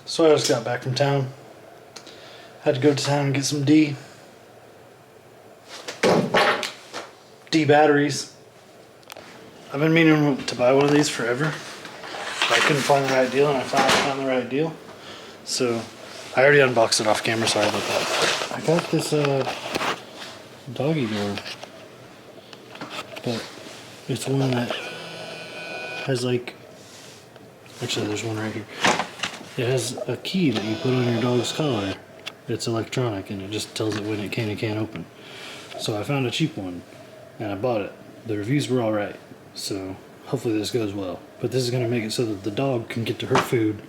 So I just got back from town. Had to go to town and get some D batteries. I've been meaning to buy one of these forever, but I couldn't find the right deal, and I finally found the right deal. So I already unboxed it off camera, sorry about that. I got this doggy door, but it's one that has like, actually there's one right here. It has a key that you put on your dog's collar. It's electronic and it just tells it when it can and can't open. So I found a cheap one and I bought it. The reviews were alright, so hopefully this goes well. But this is going to make it so that the dog can get to her food,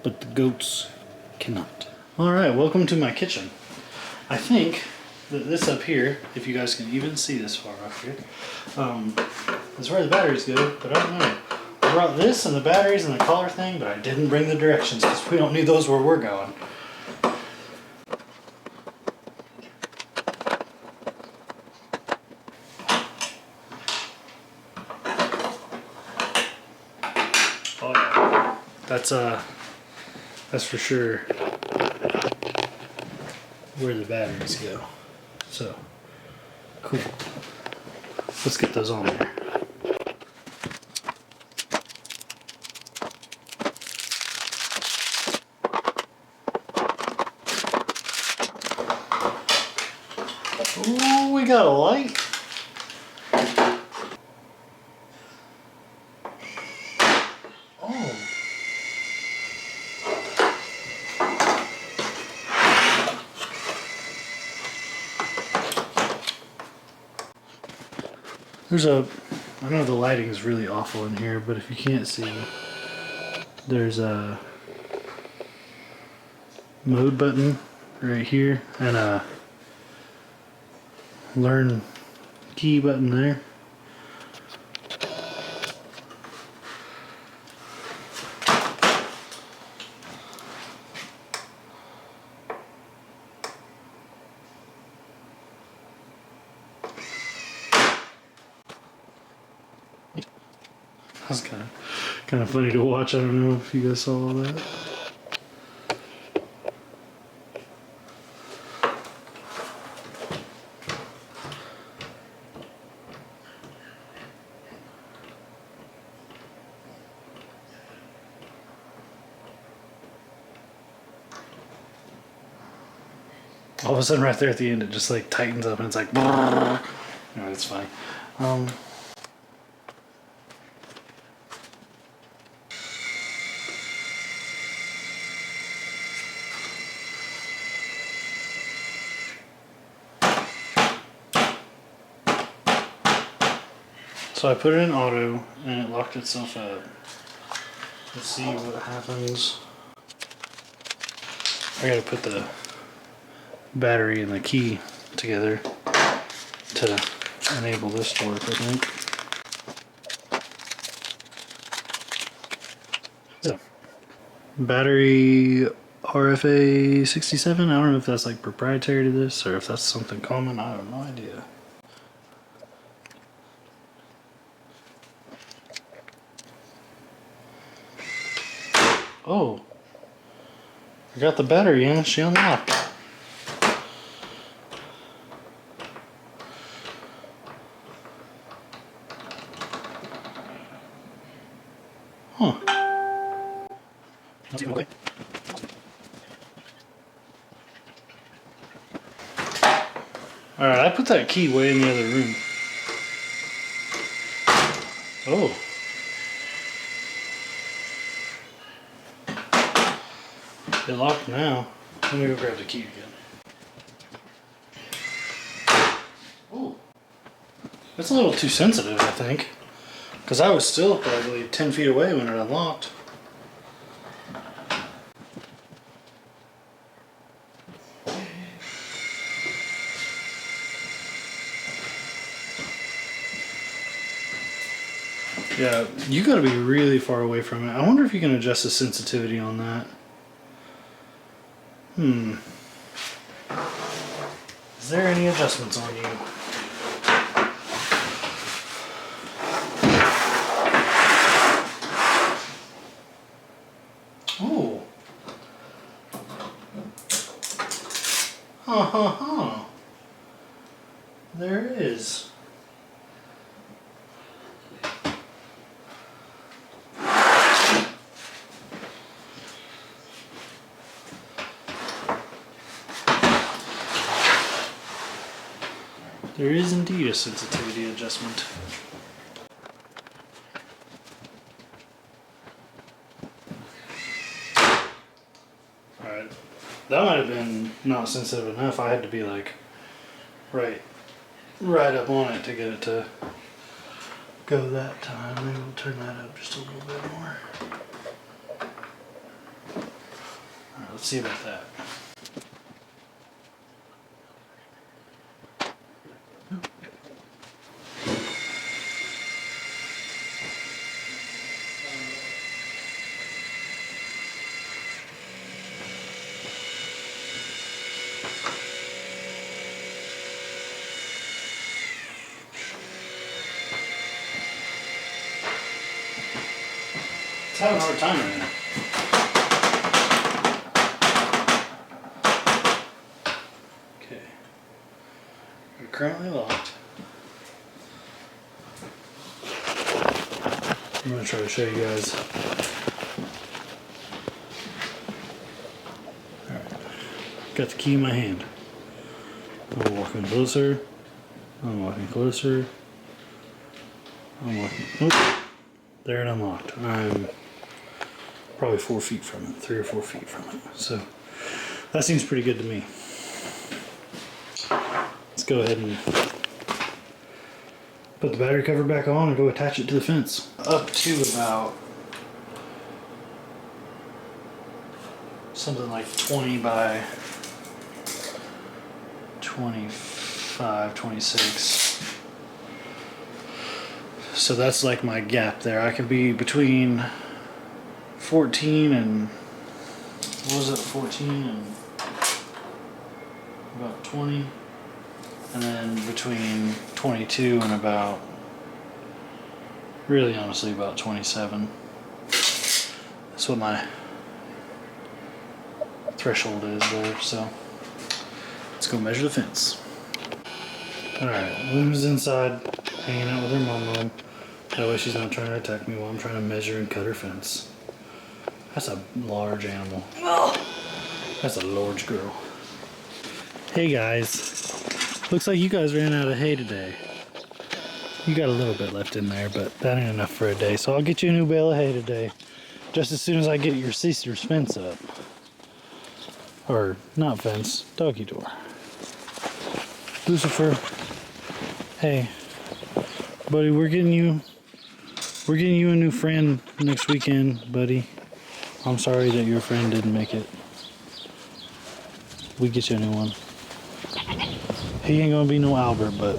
but the goats cannot. Alright, welcome to my kitchen. I think that this up here, if you guys can even see this far up here, is where the batteries go, but I don't know. I brought this and the batteries and the collar thing, but I didn't bring the directions because we don't need those where we're going. Oh yeah, that's for sure where the batteries go. So, cool. Let's get those on there. Ooh, we got a light. Oh. I know the lighting is really awful in here, but if you can't see, there's a mode button right here and a learn key button there. That's kind of funny to watch. I don't know if you guys saw all that. All of a sudden, right there at the end, it just like tightens up and it's like, no, it's funny. So I put it in auto and it locked itself up. Let's see what happens. I gotta put the battery and the key together to enable this to work, I think. So, battery RFA 67. I don't know if that's like proprietary to this or if that's something common. I have no idea. Oh, I got the battery in. She unlocked. Huh. Alright, I put that key way in the other room. Oh. It locked now. Let me go grab the key again. Ooh. That's a little too sensitive, I think. Because I was still probably 10 feet away when it unlocked. Yeah, you gotta be really far away from it. I wonder if you can adjust the sensitivity on that. Is there any adjustments on you? Ooh. There it is. There is indeed a sensitivity adjustment. Alright, that might have been not sensitive enough. I had to be like right up on it to get it to go that time. Maybe we'll turn that up just a little bit more. Alright, let's see about that. It's having a hard time right now. Okay. We're currently locked. I'm going to try to show you guys. Alright. Got the key in my hand. I'm walking closer. I'm walking closer. I'm walking. Oh, there it unlocked. I'm probably 4 feet from it, 3 or 4 feet from it. So that seems pretty good to me. Let's go ahead and put the battery cover back on and go attach it to the fence. Up to about something like 20 by 25, 26. So that's like my gap there. I could be between 14 and, what was it, 14 and about 20, and then between 22 and about, really honestly, about 27. That's what my threshold is there. So let's go measure the fence. Alright, Bloom's inside hanging out with her mom. That way she's not trying to attack me while I'm trying to measure and cut her fence. That's a large animal. That's a large girl. Hey guys, looks like you guys ran out of hay today. You got a little bit left in there, but that ain't enough for a day. So I'll get you a new bale of hay today, just as soon as I get your sister's fence up. Or not fence, doggy door. Lucifer, hey, buddy, we're getting you a new friend next weekend, buddy. I'm sorry that your friend didn't make it. We get you a new one. He ain't gonna be no Albert, but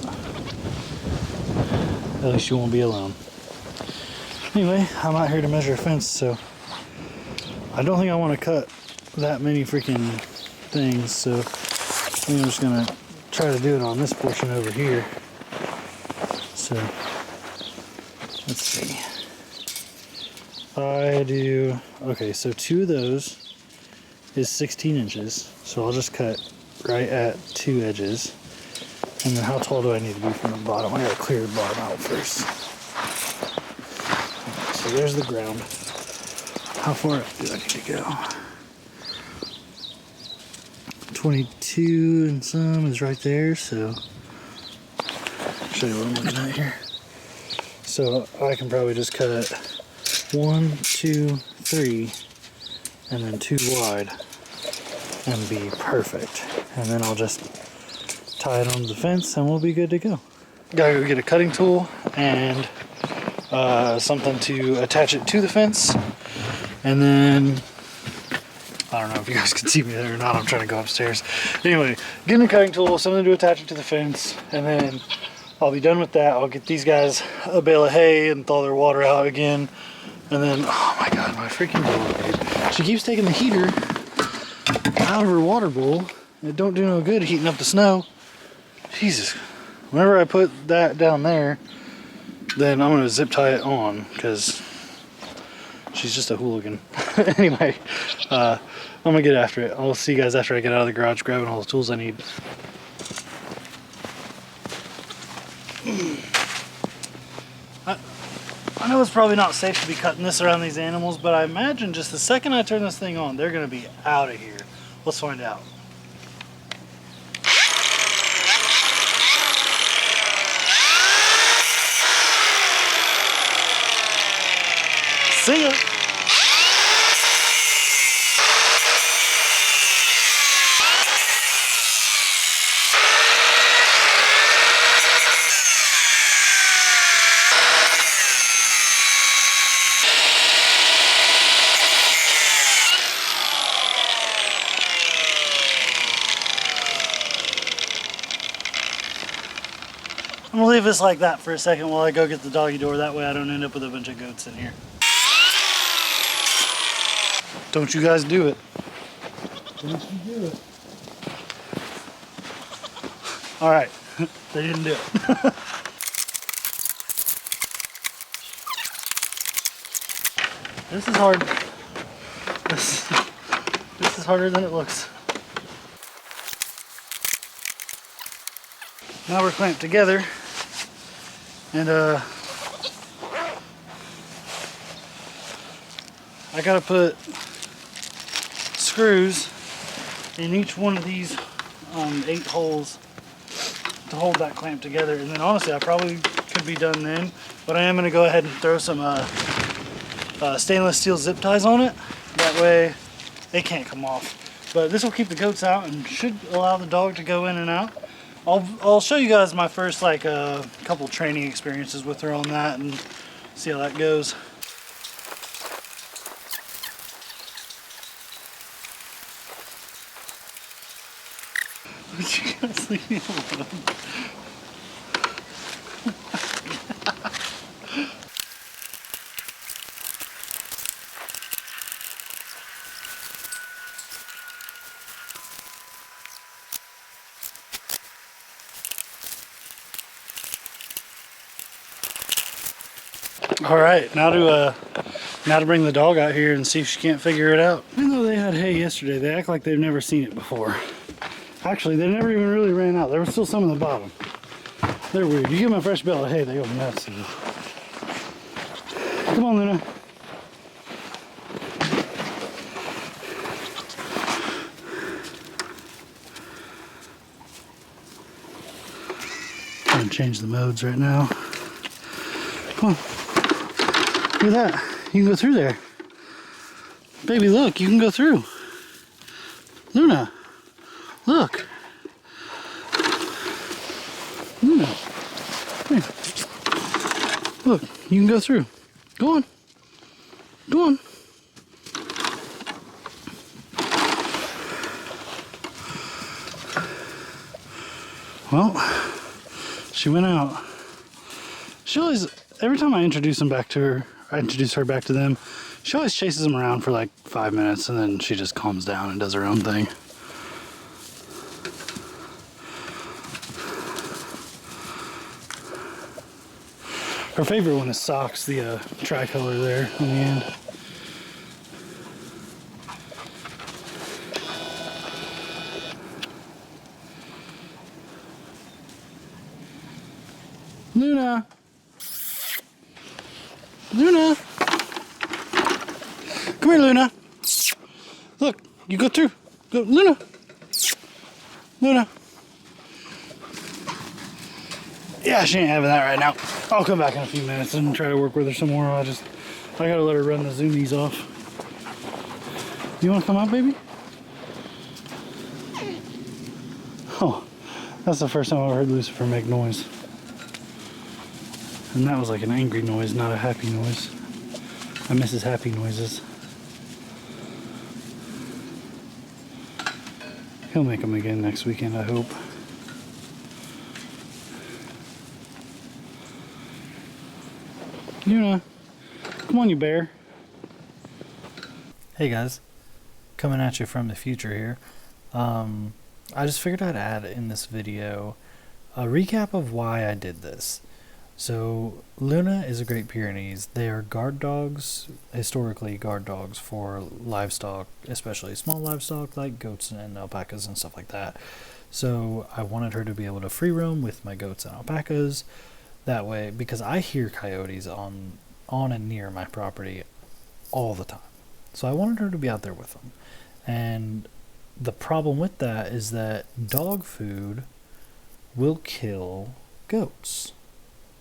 at least you won't be alone. Anyway, I'm out here to measure a fence, so I don't think I want to cut that many freaking things, so I'm just gonna try to do it on this portion over here. So let's see. Okay, so 2 of those is 16 inches. So I'll just cut right at 2 edges. And then how tall do I need to be from the bottom? I gotta clear the bottom out first. So there's the ground. How far up do I need to go? 22 and some is right there, so I'll show you what I'm looking at here. So I can probably just cut 1, 2, 3, and then 2 wide and be perfect. And then I'll just tie it onto the fence and we'll be good to go. Gotta go get a cutting tool and something to attach it to the fence. And then, I don't know if you guys can see me there or not, I'm trying to go upstairs. Anyway, getting a cutting tool, something to attach it to the fence, and then I'll be done with that. I'll get these guys a bale of hay and thaw their water out again. And then, oh my god, my freaking dog. She keeps taking the heater out of her water bowl. It don't do no good heating up the snow. Jesus. Whenever I put that down there, then I'm going to zip tie it on because she's just a hooligan. Anyway, I'm gonna get after it. I'll see you guys after I get out of the garage grabbing all the tools I need. I know it's probably not safe to be cutting this around these animals, but I imagine just the second I turn this thing on, they're gonna be out of here. Let's find out. See ya! I'm gonna leave this like that for a second while I go get the doggy door. That way I don't end up with a bunch of goats in here. Don't you guys do it. Don't you do it. All right, they didn't do it. This is hard. This is harder than it looks. Now we're clamped together, and I gotta put screws in each one of these 8 holes to hold that clamp together. And then honestly, I probably could be done then, but I am gonna go ahead and throw some stainless steel zip ties on it. That way they can't come off. But this will keep the goats out and should allow the dog to go in and out. I'll show you guys my first couple training experiences with her on that and see how that goes. Would you guys leave me alone? All right, now to bring the dog out here and see if she can't figure it out. Even though they had hay yesterday, they act like they've never seen it before. Actually, they never even really ran out. There was still some in the bottom. They're weird. You give them a fresh bale of hay, they go nuts. Come on, Luna. I'm gonna change the modes right now. Come on. Look at that. You can go through there. Baby, look, you can go through. Luna, look. Luna, come here. Look, you can go through. Go on. Go on. Well, she went out. She always, every time I introduce them back to her, I introduce her back to them, she always chases them around for like 5 minutes and then she just calms down and does her own thing. Her favorite one is Socks, the tricolor there on the end. Luna! Luna! Come here, Luna! Look, you go through. Go, Luna! Luna! Yeah, she ain't having that right now. I'll come back in a few minutes and try to work with her some more. I gotta let her run the zoomies off. You wanna come out, baby? Oh, that's the first time I've heard Lucifer make noise. And that was like an angry noise, not a happy noise. I miss his happy noises. He'll make them again next weekend, I hope. Luna, come on, you bear. Hey guys, coming at you from the future here. I just figured I'd add in this video a recap of why I did this. So Luna is a Great Pyrenees. They are guard dogs, historically guard dogs for livestock, especially small livestock like goats and alpacas and stuff like that. So I wanted her to be able to free roam with my goats and alpacas. That way, because I hear coyotes on and near my property all the time. So I wanted her to be out there with them. And the problem with that is that dog food will kill goats.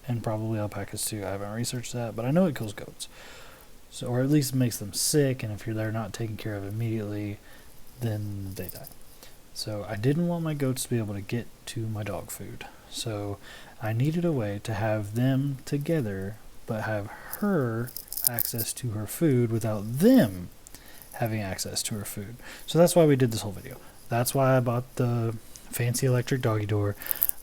And probably alpacas too. I haven't researched that, but I know it kills goats. So, or at least makes them sick, and if they're not taken care of immediately, then they die. So I didn't want my goats to be able to get to my dog food. So I needed a way to have them together, but have her access to her food without them having access to her food. So that's why we did this whole video. That's why I bought the fancy electric doggy door.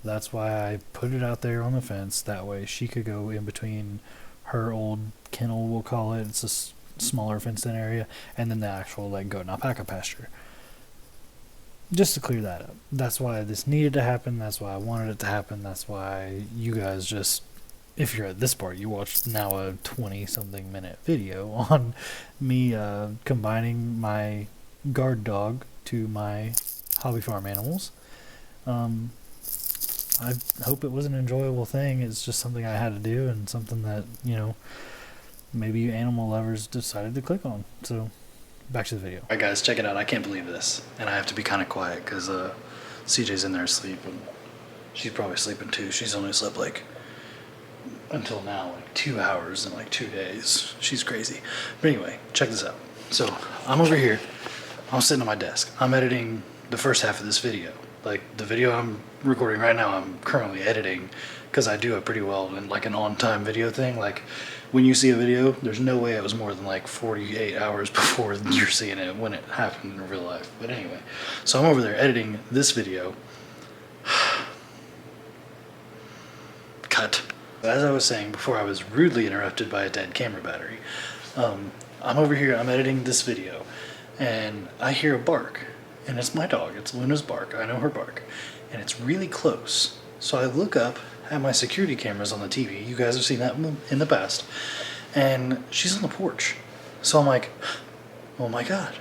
That's why I put it out there on the fence. That way she could go in between her old kennel, we'll call it. It's a smaller fenced in area, and then the actual like goat and alpaca pasture. Just to clear that up. That's why this needed to happen. That's why I wanted it to happen. That's why you guys just, if you're at this part, you watched now a 20-something minute video on me combining my guard dog to my hobby farm animals. I hope it was an enjoyable thing. It's just something I had to do, and something that, you know, maybe you animal lovers decided to click on. So, back to the video. Alright guys, check it out. I can't believe this. And I have to be kind of quiet because CJ's in there asleep, and she's probably sleeping too. She's only slept like, until now, like 2 hours in like 2 days. She's crazy. But anyway, check this out. So, I'm over here. I'm sitting at my desk. I'm editing the first half of this video. Like, the video I'm recording right now, I'm currently editing because I do it pretty well in like an on-time video thing. Like, when you see a video, there's no way it was more than like 48 hours before you're seeing it when it happened in real life. But anyway, so I'm over there editing this video. Cut. As I was saying before, I was rudely interrupted by a dead camera battery. I'm over here, I'm editing this video, and I hear a bark. And it's my dog. It's Luna's bark. I know her bark. And it's really close. So I look up at my security cameras on the TV. You guys have seen that in the past. And she's on the porch. So I'm like, oh my God.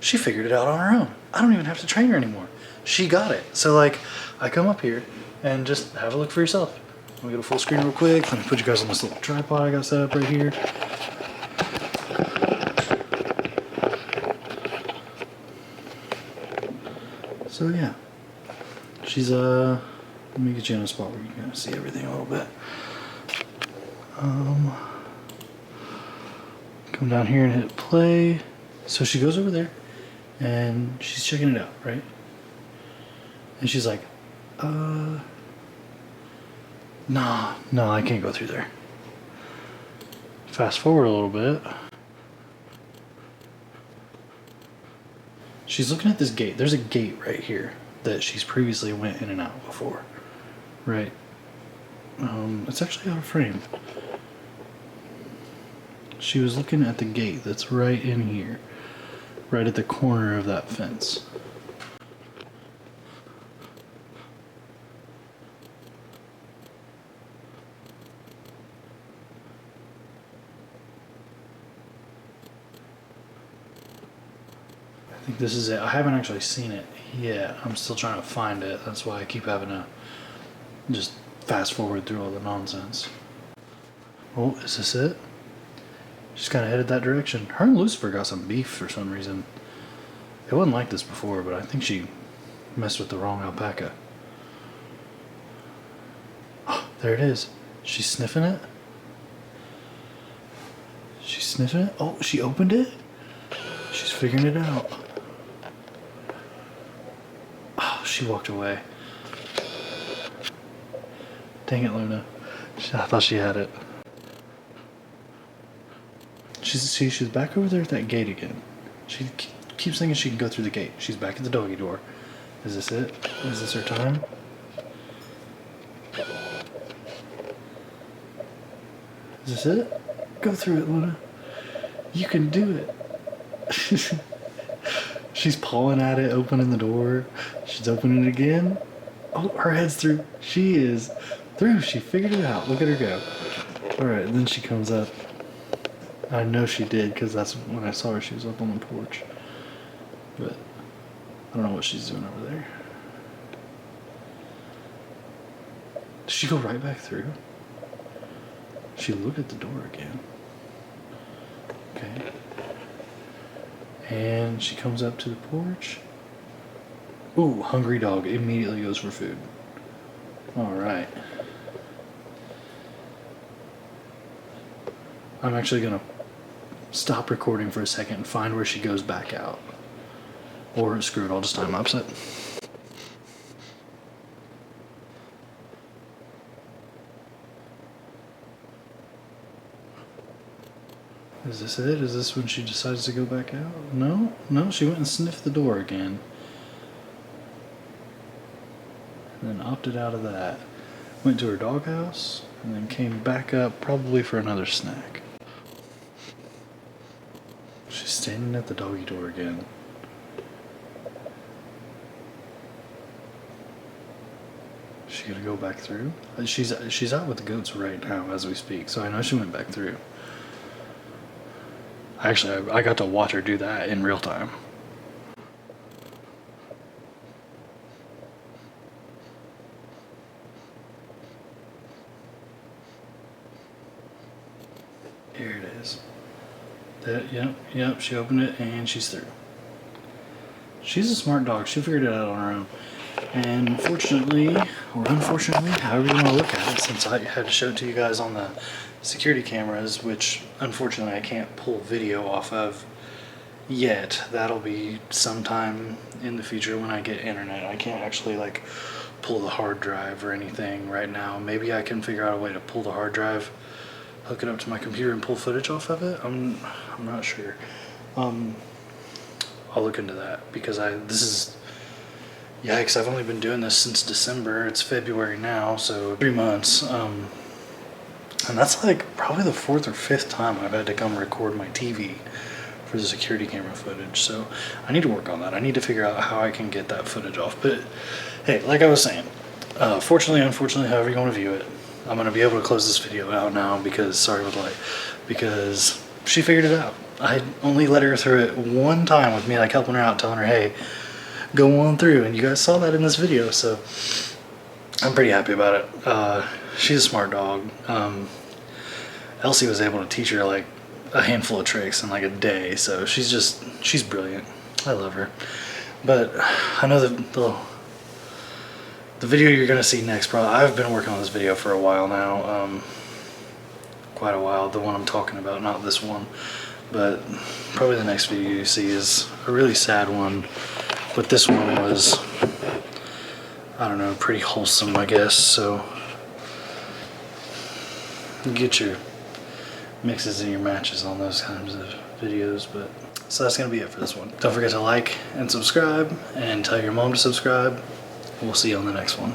She figured it out on her own. I don't even have to train her anymore. She got it. So like, I come up here and just have a look for yourself. Let me get a full screen real quick. Let me put you guys on this little tripod I got set up right here. So yeah, she's let me get you in a spot where you can see everything a little bit. Come down here and hit play. So she goes over there and she's checking it out, right? And she's like, no, I can't go through there. Fast forward a little bit. She's looking at this gate. There's a gate right here that she's previously went in and out before. Right. It's actually out of frame. She was looking at the gate that's right in here. Right at the corner of that fence. I think this is it. I haven't actually seen it yet. I'm still trying to find it. That's why I keep having to just fast forward through all the nonsense. Oh, is this it? She's kind of headed that direction. Her and Lucifer got some beef for some reason. It wasn't like this before, but I think she messed with the wrong alpaca. Oh, there it is. She's sniffing it. She's sniffing it. Oh, she opened it. She's figuring it out. Oh, she walked away. Dang it, Luna. I thought she had it. She's back over there at that gate again. She keeps thinking she can go through the gate. She's back at the doggy door. Is this it? Is this her time? Is this it? Go through it, Luna. You can do it. She's pawing at it, opening the door. She's opening it again. Oh, her head's through. She is through. She figured it out. Look at her go. Alright, and then she comes up. I know she did because that's when I saw her. She was up on the porch. But I don't know what she's doing over there. Did she go right back through? She looked at the door again. Okay. And she comes up to the porch. Ooh, hungry dog. Immediately goes for food. Alright. I'm actually going to stop recording for a second and find where she goes back out. Or screw it, I'll just time lapse it. Is this it? Is this when she decides to go back out? No, no, she went and sniffed the door again. And then opted out of that. Went to her doghouse and then came back up probably for another snack. She's standing at the doggy door again. Is she gonna go back through? She's out with the goats right now as we speak, so I know she went back through. Actually, I got to watch her do that in real time. Here it is. Yep, she opened it and she's through. She's a smart dog. She figured it out on her own. And fortunately, or unfortunately, however you want to look at it, since I had to show it to you guys on the security cameras, which unfortunately I can't pull video off of yet. That'll be sometime in the future when I get internet. I can't actually like pull the hard drive or anything right now. Maybe I can figure out a way to pull the hard drive, hook it up to my computer and pull footage off of it. I'm not sure. I'll look into that because this is yikes. I've only been doing this since December. It's February now, so 3 months. And that's like probably the 4th or 5th time I've had to come record my TV for the security camera footage. So I need to work on that. I need to figure out how I can get that footage off. But hey, like I was saying, fortunately, unfortunately, however you want to view it, I'm going to be able to close this video out now because, sorry about the light, because she figured it out. I only let her through it one time with me like helping her out, telling her, hey, go on through, and you guys saw that in this video, so I'm pretty happy about it. She's a smart dog. Elsie was able to teach her like a handful of tricks in like a day, so she's brilliant. I love her. But I know that the video you're gonna see next, probably I've been working on this video for a while now, quite a while. The one I'm talking about, not this one, but probably the next video you see is a really sad one. But this one was, I don't know, pretty wholesome, I guess. So you get your mixes and your matches on those kinds of videos. But so that's gonna be it for this one. Don't forget to like and subscribe, and tell your mom to subscribe. We'll see you on the next one.